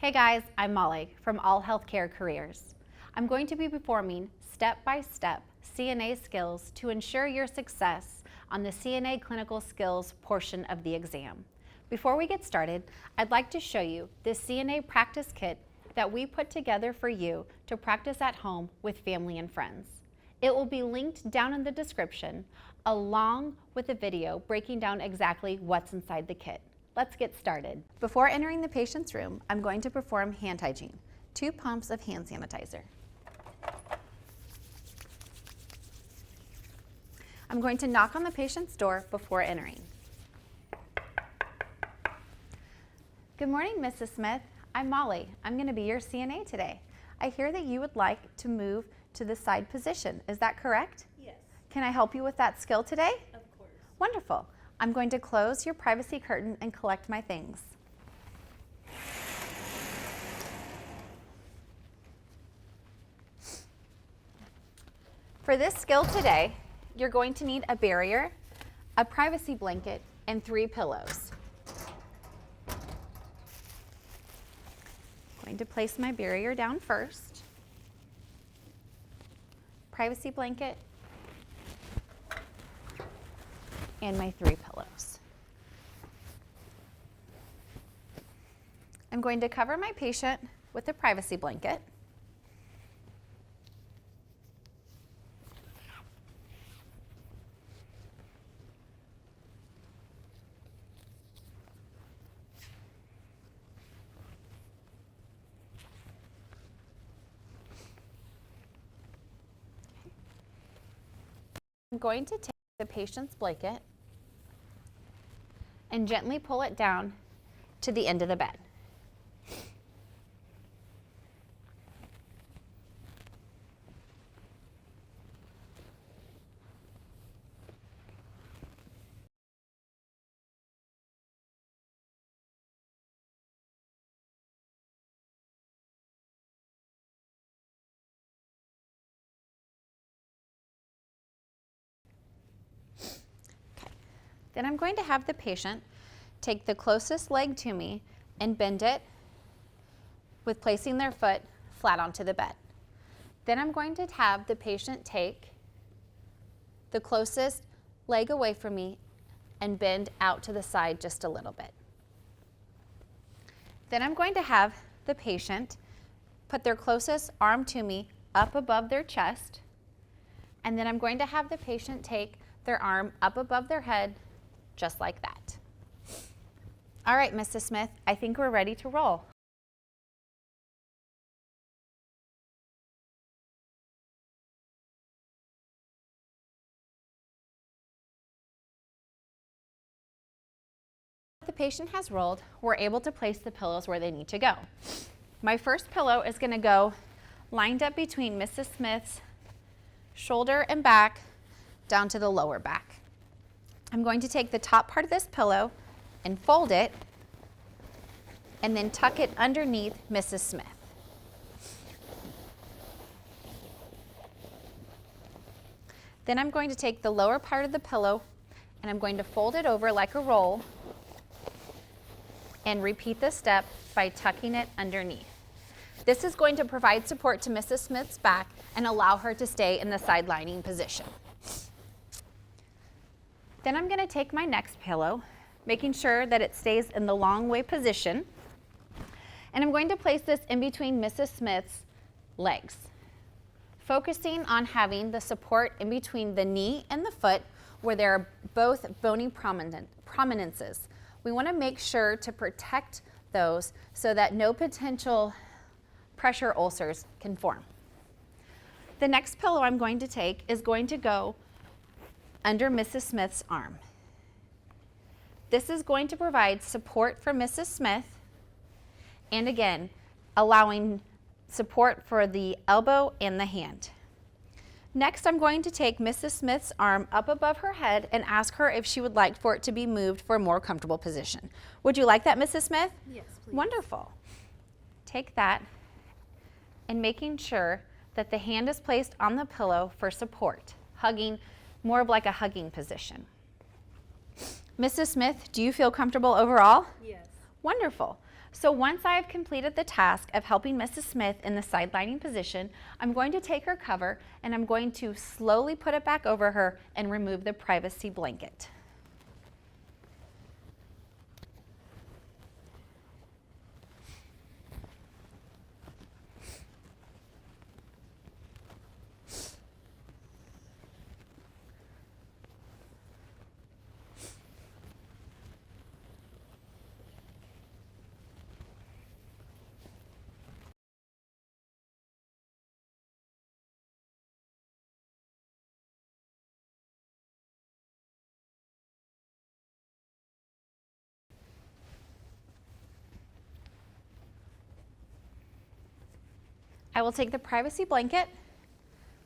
Hey guys, I'm Molly from All Healthcare Careers. I'm going to be performing step-by-step CNA skills to ensure your success on the CNA clinical skills portion of the exam. Before we get started, I'd like to show you this CNA practice kit that we put together for you to practice at home with family and friends. It will be linked down in the description along with a video breaking down exactly what's inside the kit. Let's get started. Before entering the patient's room, I'm going to perform hand hygiene. 2 pumps of hand sanitizer. I'm going to knock on the patient's door before entering. Good morning, Mrs. Smith. I'm Molly. I'm going to be your CNA today. I hear that you would like to move to the side position. Is that correct? Yes. Can I help you with that skill today? Of course. Wonderful. I'm going to close your privacy curtain and collect my things. For this skill today, you're going to need a barrier, a privacy blanket, and 3 pillows. I'm going to place my barrier down first, privacy blanket, and my 3 pillows. I'm going to cover my patient with a privacy blanket. I'm going to take the patient's blanket and gently pull it down to the end of the bed. Then I'm going to have the patient take the closest leg to me and bend it with placing their foot flat onto the bed. Then I'm going to have the patient take the closest leg away from me and bend out to the side just a little bit. Then I'm going to have the patient put their closest arm to me up above their chest, and then I'm going to have the patient take their arm up above their head just like that. All right, Mrs. Smith, I think we're ready to roll. The patient has rolled, we're able to place the pillows where they need to go. My first pillow is going to go lined up between Mrs. Smith's shoulder and back down to the lower back. I'm going to take the top part of this pillow and fold it and then tuck it underneath Mrs. Smith. Then I'm going to take the lower part of the pillow and I'm going to fold it over like a roll and repeat this step by tucking it underneath. This is going to provide support to Mrs. Smith's back and allow her to stay in the side lining position. Then I'm going to take my next pillow, making sure that it stays in the long way position, and I'm going to place this in between Mrs. Smith's legs, focusing on having the support in between the knee and the foot where there are both bony prominences. We want to make sure to protect those so that no potential pressure ulcers can form. The next pillow I'm going to take is going to go under Mrs. Smith's arm. This is going to provide support for Mrs. Smith and again, allowing support for the elbow and the hand. Next, I'm going to take Mrs. Smith's arm up above her head and ask her if she would like for it to be moved for a more comfortable position. Would you like that, Mrs. Smith? Yes, please. Wonderful. Take that and making sure that the hand is placed on the pillow for support, hugging, more of like a hugging position. Mrs. Smith, do you feel comfortable overall? Yes. Wonderful. So once I have completed the task of helping Mrs. Smith in the sidelining position, I'm going to take her cover and I'm going to slowly put it back over her and remove the privacy blanket. I will take the privacy blanket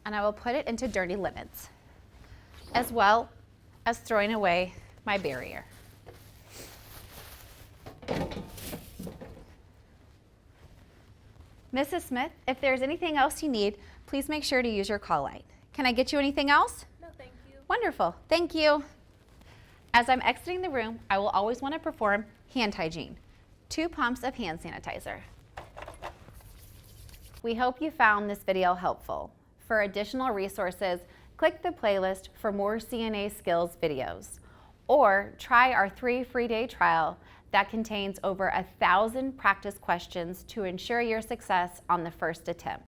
and I will put it into dirty limits, as well as throwing away my barrier. Mrs. Smith, if there's anything else you need, please make sure to use your call light. Can I get you anything else? No, thank you. Wonderful, thank you. As I'm exiting the room, I will always want to perform hand hygiene. 2 pumps of hand sanitizer. We hope you found this video helpful. For additional resources, click the playlist for more CNA skills videos, or try our 3 free-day trial that contains over 1,000 practice questions to ensure your success on the first attempt.